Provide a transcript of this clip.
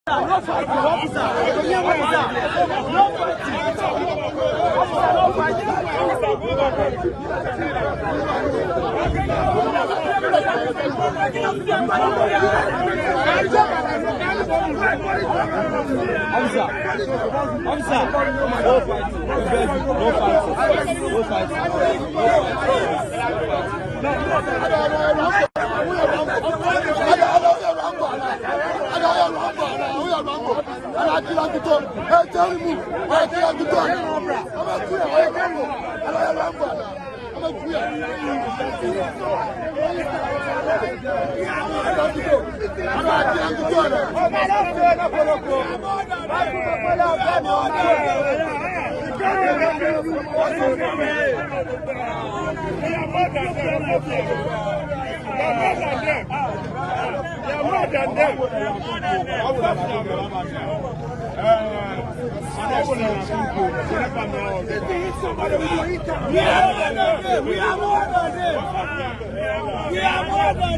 No fighting, officer. No fighting. Officer, no fighting. Officer, no fighting. No fighting. We are more than